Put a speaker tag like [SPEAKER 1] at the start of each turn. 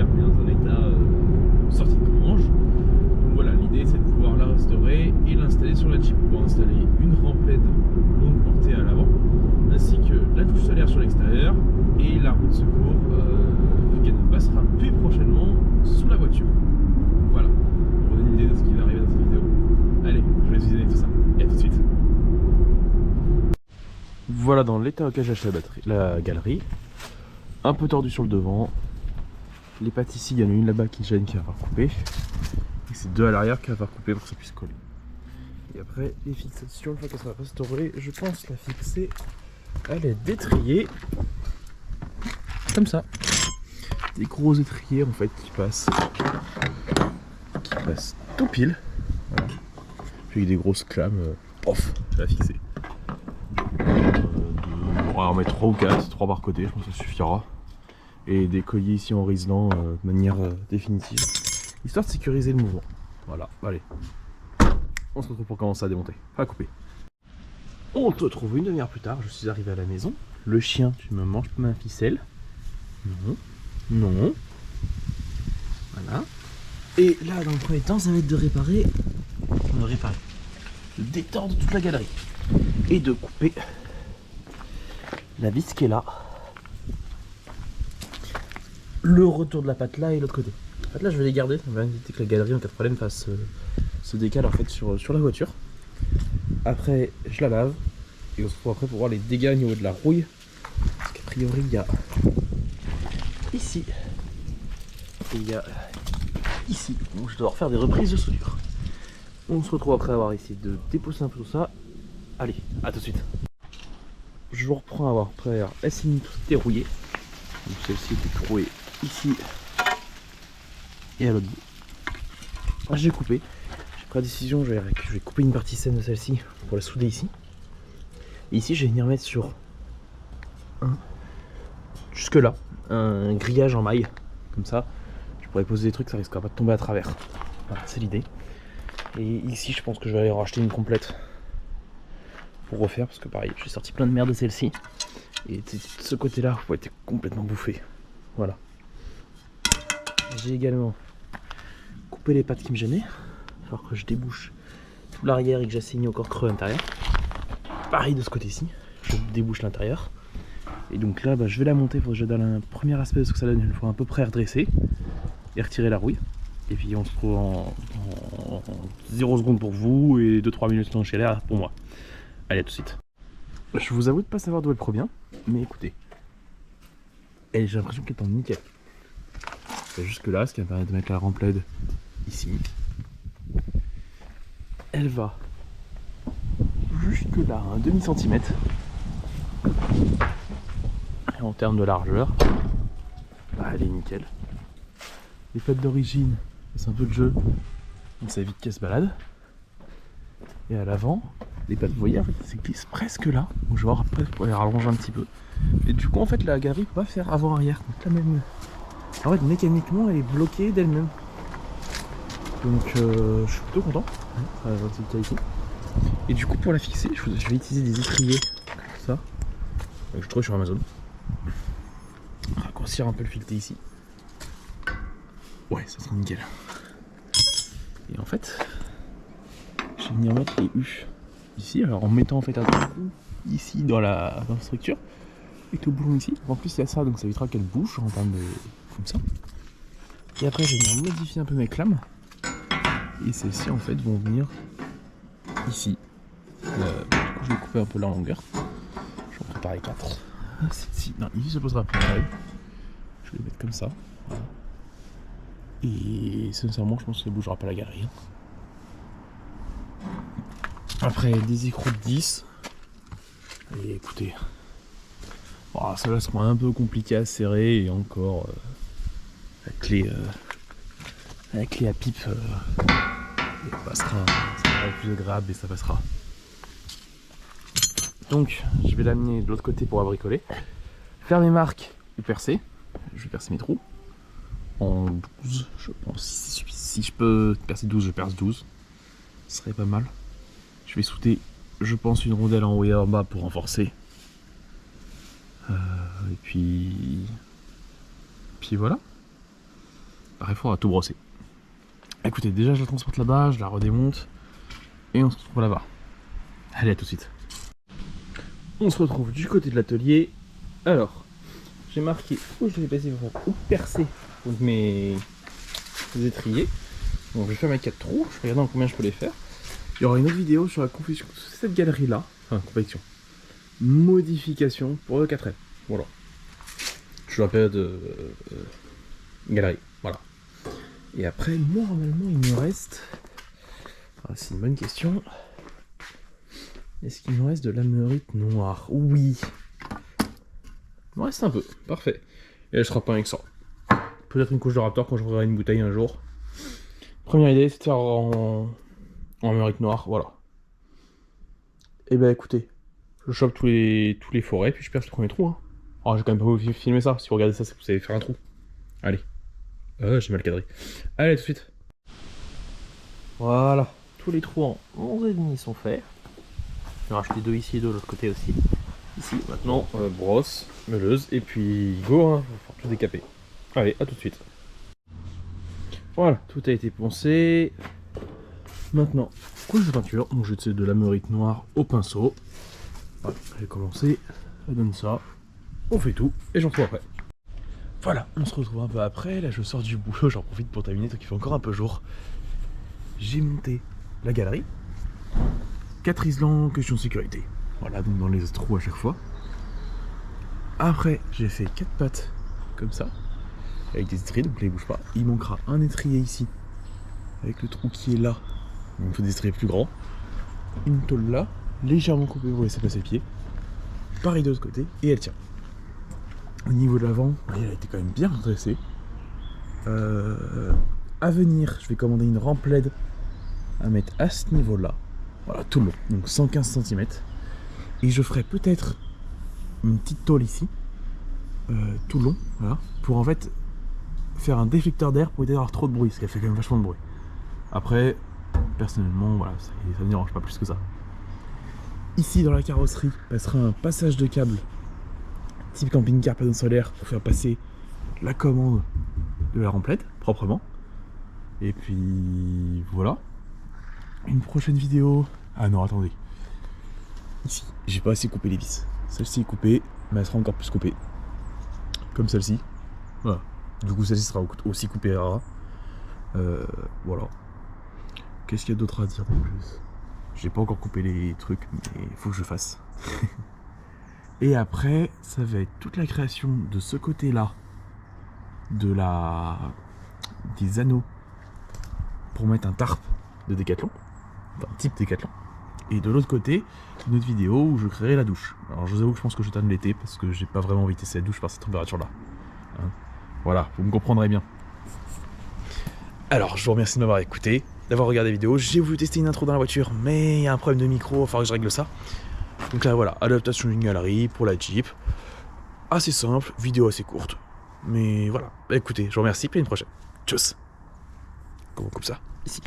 [SPEAKER 1] ferme et dans un état sorti de grange. Donc voilà, l'idée c'est de pouvoir la restaurer et l'installer sur la Jeep pour installer une rampe LED longue portée à l'avant, ainsi que la douche solaire sur l'extérieur et la roue de secours vu qu'elle ne passera plus prochainement sous la voiture. Voilà, pour vous donner une idée de ce qui va arriver dans cette vidéo. Allez, je vais visionner tout ça et à tout de suite. Voilà dans l'état auquel j'ai acheté la galerie. Un peu tordu sur le devant. Les pattes ici, il y en a une là-bas qui gêne, qui va falloir couper. Et c'est deux à l'arrière qui va falloir couper pour que ça puisse coller. Et après, les fixations, une fois qu'elle sera restaurée, je pense la fixer à l'aide d'étriers. Comme ça. Des gros étriers en fait qui passent tout pile. Voilà. Puis avec des grosses clames, pof, je vais la fixer. On va en mettre 3 ou 4, 3 par côté, je pense que ça suffira. Et des colliers ici en riselant de manière définitive, histoire de sécuriser le mouvement. Voilà, allez. On se retrouve pour commencer à démonter, à couper. On se retrouve une demi-heure plus tard, je suis arrivé à la maison. Le chien, tu me manges ma ficelle. Non, non. Voilà. Et là, dans le premier temps, ça va être de réparer, de détordre toute la galerie. Et de couper la vis qui est là. Le retour de la patte là et l'autre côté. En fait là je vais les garder, ça va éviter que la galerie en cas de problème fasse se décale en fait sur la voiture. Après je la lave et on se retrouve après pour voir les dégâts au niveau de la rouille. Parce qu'a priori il y a ici et il y a ici. Donc je dois refaire des reprises de soudure. On se retrouve après avoir essayé de dépousser un peu tout ça. Allez, à tout de suite. Je vous reprends avoir après la signe tout dérouillée. Donc celle-ci était trouée ici et à l'autre bout. J'ai coupé, j'ai pris la décision, je vais couper une partie saine de celle-ci pour la souder ici. Et ici je vais venir mettre sur jusque là un grillage en maille, comme ça je pourrais poser des trucs, ça risquera pas de tomber à travers. Voilà, c'est l'idée. Et ici je pense que je vais aller en racheter une complète pour refaire, parce que pareil j'ai sorti plein de merde de celle-ci. Et ce côté là a été complètement bouffé. Voilà. J'ai également coupé les pattes qui me gênaient, alors que je débouche tout l'arrière et que j'assigne encore creux à l'intérieur. Pareil de ce côté-ci, je débouche l'intérieur. Et donc là je vais la monter pour que je donne un premier aspect de ce que ça donne une fois à peu près redressé et retirer la rouille. Et puis on se retrouve en 0 secondes pour vous et 2-3 minutes dans chez l'air pour moi. Allez, à tout de suite. Je vous avoue de pas savoir d'où elle provient, mais écoutez, j'ai l'impression qu'elle est en nickel. C'est jusque là, ce qui va me permettre de mettre la rampe LED ici. Elle va jusque là, un demi-centimètre. Et en termes de largeur, elle est nickel. Les pattes d'origine, c'est un peu de jeu, donc ça évite qu'elle se balade. Et à l'avant, les pattes, vous voyez, en fait, ça glisse presque là. Donc je vais voir après pour les rallonger un petit peu. Et du coup, en fait, la galerie peut pas faire avant-arrière. Donc là même, en fait, mécaniquement, elle est bloquée d'elle-même. Donc je suis plutôt content. Ici. Et du coup, pour la fixer, je vais utiliser des étriers comme ça. Donc je trouve sur Amazon. Raccourcir un peu le fileté ici. Ouais, ça sera nickel. Et en fait, je vais venir mettre les U ici, alors en mettant en fait un trou ici dans la structure avec le boulon ici. En plus il y a ça, donc ça évitera qu'elle bouge en termes de comme ça. Et après je vais venir modifier un peu mes clames et celles-ci en fait vont venir ici. Du coup je vais couper un peu la longueur. Je vais en préparer 4. Celle-ci, non, ici se posera plus mal. Je vais les mettre comme ça. Voilà. Et sincèrement je pense qu'elle bougera pas la galerie. Après des écrous de 10. Et écoutez, celles-là seront un peu compliquées à serrer et encore la clé à pipe passera, ça sera plus agréable et ça passera. Donc je vais l'amener de l'autre côté pour la bricoler, faire mes marques ou percer. Je vais percer mes trous en 12 je pense. Si je peux percer 12, je perce 12, ce serait pas mal. Je vais souder, je pense, une rondelle en haut et en bas pour renforcer. Et puis voilà. Après, il faudra tout brosser. Écoutez, déjà je la transporte là-bas, je la redémonte et on se retrouve là-bas. Allez, à tout de suite. On se retrouve du côté de l'atelier. Alors, j'ai marqué où je vais passer pour où percer donc mes étriers. Donc je vais faire mes 4 trous, je vais regarder en combien je peux les faire. Il y aura une autre vidéo sur la confection de cette galerie là. Enfin, confection. Modification pour le 4L. Voilà. Je l'appelle de galerie. Voilà. Et après, normalement, il me reste. Ah, c'est une bonne question. Est-ce qu'il me reste de l'amérite noire? Oui. Il me reste un peu. Parfait. Et elle sera pas avec ça. Peut-être une couche de Raptor quand j'ouvrirai une bouteille un jour. Première idée, c'est de faire en amérite noire. Voilà. Et ben écoutez, je chope tous les forêts, puis je perce le premier trou. Hein. Oh, j'ai quand même pas vous filmer ça. Si vous regardez ça, c'est que vous savez faire un trou. Allez. J'ai mal cadré. Allez, tout de suite. Voilà. Tous les trous en 11,5 sont faits. Je vais racheter 2 ici et 2 de l'autre côté aussi. Ici, maintenant, brosse, meuleuse, et puis go, hein, faut faire tout décaper. Allez, à tout de suite. Voilà, tout a été poncé. Maintenant, couche de peinture. Donc, je vais de l'amérite noire au pinceau. Voilà, j'ai commencé. Ça donne ça. On fait tout, et j'en retrouve après. Voilà, on se retrouve un peu après. Là, je sors du boulot, j'en profite pour terminer, tant qu'il fait encore un peu jour. J'ai monté la galerie. 4 iselants, question de sécurité. Voilà, donc dans les trous à chaque fois. Après, j'ai fait 4 pattes comme ça, avec des étriers, donc là ils bougent pas. Il manquera un étrier ici, avec le trou qui est là. Donc il faut des étriers plus grands. Une tôle là, légèrement coupée pour laisser passer le pied. Pareil de l'autre côté, et elle tient. Au niveau de l'avant, elle a été quand même bien redressée. À venir, je vais commander une rampe LED à mettre à ce niveau-là. Voilà, tout le long, donc 115 cm. Et je ferai peut-être une petite tôle ici, tout le long, voilà, pour en fait faire un déflecteur d'air pour éviter d'avoir trop de bruit, parce qu'elle fait quand même vachement de bruit. Après, personnellement, voilà, ça ne me dérange pas plus que ça. Ici, dans la carrosserie, passera un passage de câble type camping-car panneau solaire pour faire passer la commande de la rampe LED proprement. Et puis voilà. Une prochaine vidéo. Ah non, attendez. Ici, j'ai pas assez coupé les vis. Celle-ci est coupée, mais elle sera encore plus coupée. Comme celle-ci. Voilà. Du coup, celle-ci sera aussi coupée à ras. Voilà. Qu'est-ce qu'il y a d'autre à dire de plus? J'ai pas encore coupé les trucs, mais il faut que je fasse. Et après, ça va être toute la création de ce côté-là des anneaux pour mettre un tarp de Décathlon, enfin type Décathlon. Et de l'autre côté, une autre vidéo où je créerai la douche. Alors je vous avoue que je pense que je vais attendre l'été parce que j'ai pas vraiment envie de tester la douche par cette température-là. Hein, voilà, vous me comprendrez bien. Alors, je vous remercie de m'avoir écouté, d'avoir regardé la vidéo. J'ai voulu tester une intro dans la voiture, mais il y a un problème de micro, il va falloir que je règle ça. Donc là, voilà, adaptation d'une galerie pour la Jeep. Assez simple, vidéo assez courte. Mais voilà, écoutez, je vous remercie, puis à une prochaine. Tchuss. Comment on coupe ça? Ici.